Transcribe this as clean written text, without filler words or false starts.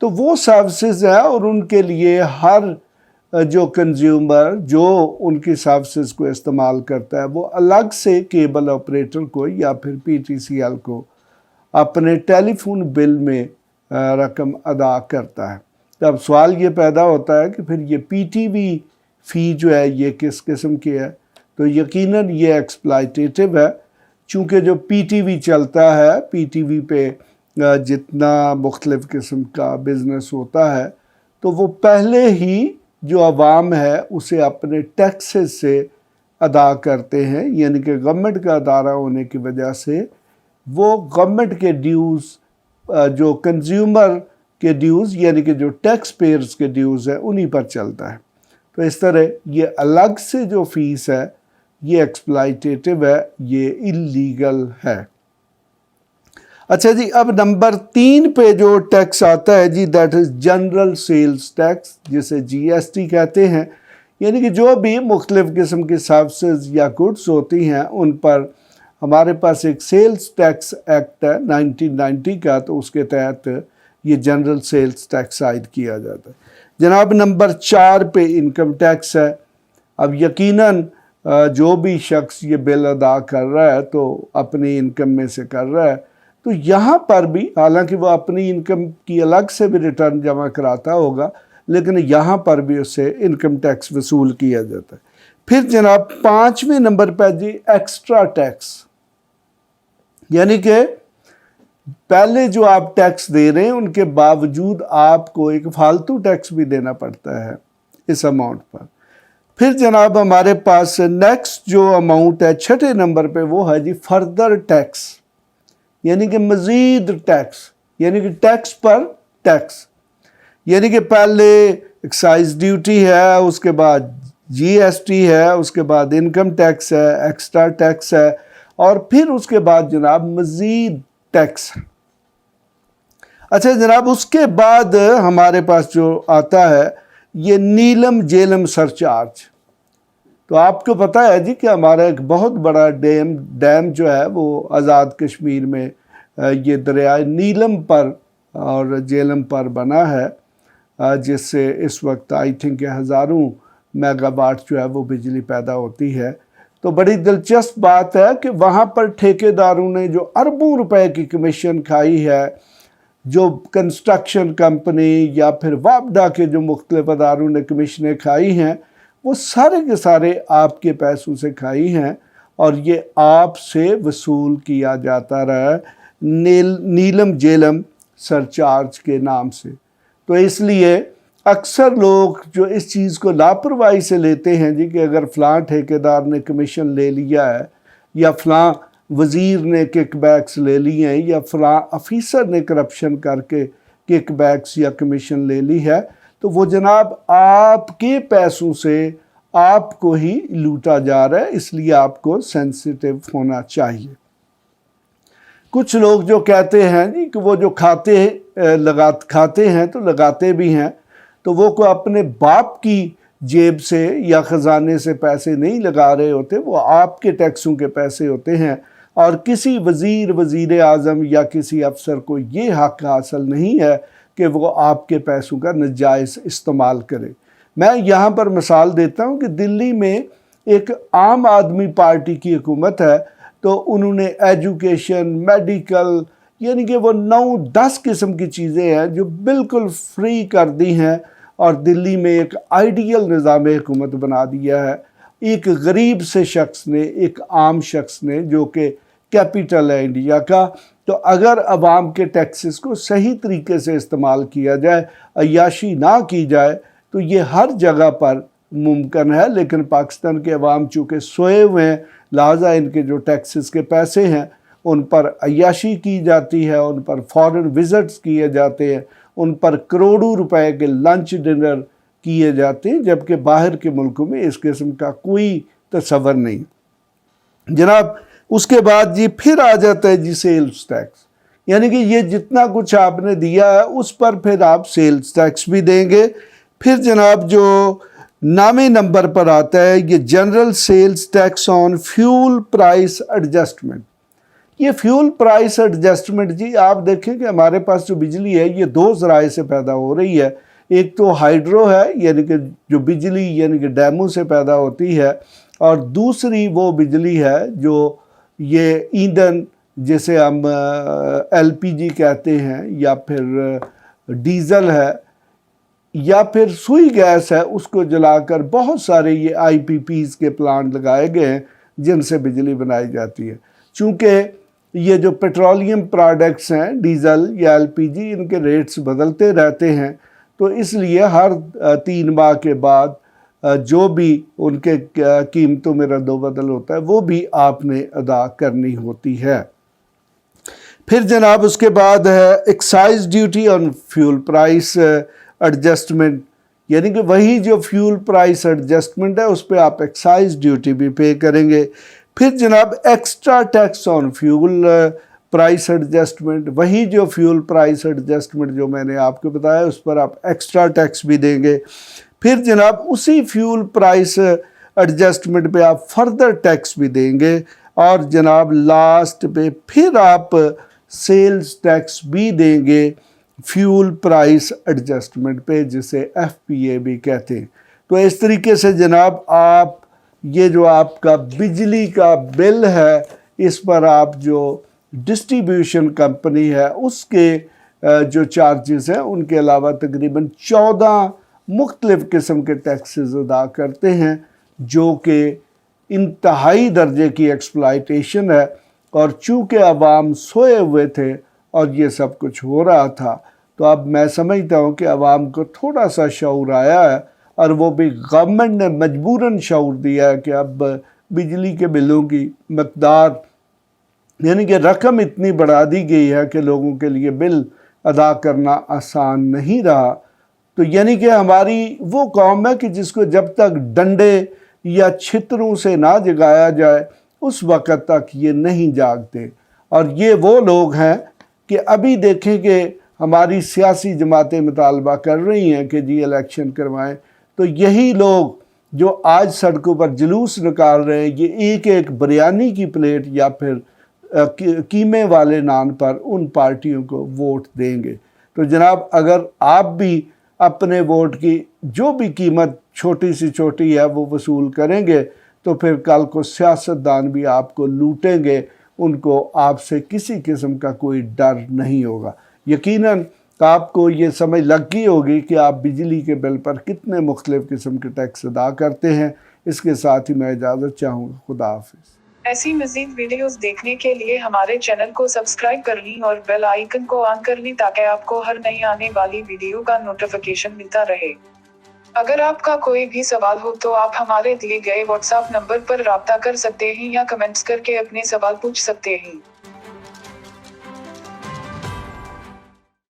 تو وہ سروسز ہیں اور ان کے لیے ہر جو کنزیومر جو ان کی سروسز کو استعمال کرتا ہے وہ الگ سے کیبل آپریٹر کو یا پھر پی ٹی سی ایل کو اپنے ٹیلی فون بل میں رقم ادا کرتا ہے۔ تو اب سوال یہ پیدا ہوتا ہے کہ پھر یہ پی ٹی وی فی جو ہے یہ کس قسم کی ہے؟ تو یقیناً یہ ایکسپلائٹیٹو ہے، چونکہ جو پی ٹی وی چلتا ہے، پی ٹی وی پہ جتنا مختلف قسم کا بزنس ہوتا ہے تو وہ پہلے ہی جو عوام ہے اسے اپنے ٹیکسز سے ادا کرتے ہیں، یعنی کہ گورنمنٹ کا ادارہ ہونے کی وجہ سے وہ گورنمنٹ کے ڈیوز جو کنزیومر کے ڈیوز یعنی کہ جو ٹیکس پیئرز کے ڈیوز ہیں انہی پر چلتا ہے۔ تو اس طرح یہ الگ سے جو فیس ہے یہ ایکسپلائٹیٹو ہے، یہ اللیگل ہے۔ اچھا جی، اب نمبر 3 پہ جو ٹیکس آتا ہے جی، that is general sales tax, جسے جی ایس ٹی کہتے ہیں، یعنی کہ جو بھی مختلف قسم کی سروسز یا گڈس ہوتی ہیں ان پر ہمارے پاس ایک سیلز ٹیکس ایکٹ ہے 1990 کا، تو اس کے تحت یہ جنرل سیلز ٹیکس عائد کیا جاتا ہے۔ جناب نمبر 4 پہ انکم ٹیکس ہے۔ اب یقیناً جو بھی شخص یہ بل ادا کر رہا ہے تو اپنی انکم میں سے کر رہا ہے، تو یہاں پر بھی حالانکہ وہ اپنی انکم کی الگ سے بھی ریٹرن جمع کراتا ہوگا، لیکن یہاں پر بھی اس سے انکم ٹیکس وصول کیا جاتا ہے۔ پھر جناب 5ویں نمبر پہ جی ایکسٹرا ٹیکس، یعنی کہ پہلے جو آپ ٹیکس دے رہے ہیں ان کے باوجود آپ کو ایک فالتو ٹیکس بھی دینا پڑتا ہے اس اماؤنٹ پر۔ پھر جناب ہمارے پاس نیکسٹ جو اماؤنٹ ہے 6 نمبر پہ وہ ہے جی فردر ٹیکس، یعنی کہ مزید ٹیکس، یعنی کہ ٹیکس پر ٹیکس، یعنی کہ پہلے ایکسائز ڈیوٹی ہے، اس کے بعد جی ایس ٹی ہے، اس کے بعد انکم ٹیکس ہے، ایکسٹرا ٹیکس ہے، اور پھر اس کے بعد جناب مزید ٹیکس۔ اچھا جناب، اس کے بعد ہمارے پاس جو آتا ہے یہ نیلم جیلم سرچارج۔ تو آپ کو پتہ ہے جی کہ ہمارا ایک بہت بڑا ڈیم جو ہے وہ آزاد کشمیر میں یہ دریائے نیلم پر اور جیلم پر بنا ہے، جس سے اس وقت آئی تھنک ہزاروں میگا واٹ جو ہے وہ بجلی پیدا ہوتی ہے۔ تو بڑی دلچسپ بات ہے کہ وہاں پر ٹھیکیداروں نے جو اربوں روپے کی کمیشن کھائی ہے، جو کنسٹرکشن کمپنی یا پھر وابڈا کے جو مختلف اداروں نے کمیشنیں کھائی ہیں، وہ سارے کے سارے آپ کے پیسوں سے کھائی ہیں اور یہ آپ سے وصول کیا جاتا رہا نیلم جیلم سرچارج کے نام سے۔ تو اس لیے اکثر لوگ جو اس چیز کو لاپرواہی سے لیتے ہیں جی کہ اگر فلاں ٹھیکیدار نے کمیشن لے لیا ہے یا فلاں وزیر نے کک بیکس لے لی ہیں یا فلاں آفیسر نے کرپشن کر کے کک بیکس یا کمیشن لے لی ہے، تو وہ جناب آپ کے پیسوں سے آپ کو ہی لوٹا جا رہا ہے، اس لیے آپ کو سینسیٹیو ہونا چاہیے۔ کچھ لوگ جو کہتے ہیں جی کہ وہ جو کھاتے ہیں تو لگاتے بھی ہیں، تو وہ کو اپنے باپ کی جیب سے یا خزانے سے پیسے نہیں لگا رہے ہوتے، وہ آپ کے ٹیکسوں کے پیسے ہوتے ہیں، اور کسی وزیر اعظم یا کسی افسر کو یہ حق حاصل نہیں ہے کہ وہ آپ کے پیسوں کا ناجائز استعمال کرے۔ میں یہاں پر مثال دیتا ہوں کہ دلی میں ایک عام آدمی پارٹی کی حکومت ہے، تو انہوں نے ایجوکیشن، میڈیکل، یعنی کہ وہ 9-10 قسم کی چیزیں ہیں جو بالکل فری کر دی ہیں اور دلی میں ایک آئیڈیل نظام حکومت بنا دیا ہے۔ ایک غریب سے شخص نے، ایک عام شخص نے، جو کہ کیپٹل ہے انڈیا کا، تو اگر عوام کے ٹیکسز کو صحیح طریقے سے استعمال کیا جائے، عیاشی نہ کی جائے، تو یہ ہر جگہ پر ممکن ہے۔ لیکن پاکستان کے عوام چونکہ سوئے ہوئے ہیں، لہٰذا ان کے جو ٹیکسز کے پیسے ہیں ان پر عیاشی کی جاتی ہے، ان پر فارن وزٹس کیے جاتے ہیں، ان پر کروڑوں روپے کے لنچ ڈنر کیے جاتے ہیں، جبکہ باہر کے ملکوں میں اس قسم کا کوئی تصور نہیں۔ جناب اس کے بعد جی پھر آ جاتا ہے جی سیلز ٹیکس، یعنی کہ یہ جتنا کچھ آپ نے دیا ہے اس پر پھر آپ سیلز ٹیکس بھی دیں گے۔ پھر جناب جو 9ویں نمبر پر آتا ہے یہ جنرل سیلز ٹیکس آن فیول پرائس ایڈجسٹمنٹ، یہ فیول پرائس ایڈجسٹمنٹ جی آپ دیکھیں کہ ہمارے پاس جو بجلی ہے یہ دو ذرائع سے پیدا ہو رہی ہے. ایک تو ہائیڈرو ہے یعنی کہ جو بجلی یعنی کہ ڈیموں سے پیدا ہوتی ہے، اور دوسری وہ بجلی ہے جو یہ ایندھن جسے ہم ایل پی جی کہتے ہیں یا پھر ڈیزل ہے یا پھر سوئی گیس ہے، اس کو جلا کر بہت سارے یہ آئی پی پیز کے پلانٹ لگائے گئے ہیں جن سے بجلی بنائی جاتی ہے. چونکہ یہ جو پیٹرولیم پروڈکٹس ہیں ڈیزل یا ایل پی جی، ان کے ریٹس بدلتے رہتے ہیں، تو اس لیے ہر 3 ماہ کے بعد جو بھی ان کے قیمتوں میں رد و بدل ہوتا ہے وہ بھی آپ نے ادا کرنی ہوتی ہے. پھر جناب اس کے بعد ہے ایکسائز ڈیوٹی آن فیول پرائس ایڈجسٹمنٹ، یعنی کہ وہی جو فیول پرائس ایڈجسٹمنٹ ہے اس پہ آپ ایکسائز ڈیوٹی بھی پے کریں گے. پھر جناب ایکسٹرا ٹیکس آن فیول پرائس ایڈجسٹمنٹ، وہی جو فیول پرائس ایڈجسٹمنٹ جو میں نے آپ کو بتایا اس پر آپ ایکسٹرا ٹیکس بھی دیں گے. پھر جناب اسی فیول پرائس ایڈجسٹمنٹ پہ آپ فردر ٹیکس بھی دیں گے، اور جناب لاسٹ پہ پھر آپ سیلز ٹیکس بھی دیں گے فیول پرائس ایڈجسٹمنٹ پہ، جسے ایف پی اے بھی کہتے ہیں. تو اس طریقے سے جناب آپ یہ جو آپ کا بجلی کا بل ہے اس پر آپ جو ڈسٹریبیوشن کمپنی ہے اس کے جو چارجز ہیں ان کے علاوہ تقریباً 14 مختلف قسم کے ٹیکسز ادا کرتے ہیں، جو کہ انتہائی درجے کی ایکسپلائٹیشن ہے. اور چونکہ عوام سوئے ہوئے تھے اور یہ سب کچھ ہو رہا تھا، تو اب میں سمجھتا ہوں کہ عوام کو تھوڑا سا شعور آیا ہے، اور وہ بھی گورنمنٹ نے مجبوراً شعور دیا ہے کہ اب بجلی کے بلوں کی مقدار یعنی کہ رقم اتنی بڑھا دی گئی ہے کہ لوگوں کے لیے بل ادا کرنا آسان نہیں رہا. تو یعنی کہ ہماری وہ قوم ہے کہ جس کو جب تک ڈنڈے یا چھتروں سے نہ جگایا جائے اس وقت تک یہ نہیں جاگتے. اور یہ وہ لوگ ہیں کہ ابھی دیکھیں کہ ہماری سیاسی جماعتیں مطالبہ کر رہی ہیں کہ جی الیکشن کروائیں، تو یہی لوگ جو آج سڑکوں پر جلوس نکال رہے ہیں یہ ایک ایک بریانی کی پلیٹ یا پھر قیمے والے نان پر ان پارٹیوں کو ووٹ دیں گے. تو جناب اگر آپ بھی اپنے ووٹ کی جو بھی قیمت چھوٹی سی چھوٹی ہے وہ وصول کریں گے تو پھر کل کو سیاستدان بھی آپ کو لوٹیں گے، ان کو آپ سے کسی قسم کا کوئی ڈر نہیں ہوگا. یقیناً آپ کو یہ سمجھ لگ گئی ہوگی کہ آپ بجلی کے بل پر کتنے مختلف قسم کے ٹیکس ادا کرتے ہیں. اس کے ساتھ ہی میں اجازت چاہوں گا. خدا حافظ. ایسی مزید ویڈیوز دیکھنے کے لیے ہمارے چینل کو سبسکرائب کر لیں اور بیل آئیکن کو آن کر لیں تاکہ آپ کو ہر نئی آنے والی ویڈیو کا نوٹیفیکیشن ملتا رہے. اگر آپ کا کوئی بھی سوال ہو تو آپ ہمارے دیے گئے واٹس ایپ نمبر پر رابطہ کر سکتے ہیں یا کمنٹس کر کے اپنے سوال پوچھ سکتے ہیں.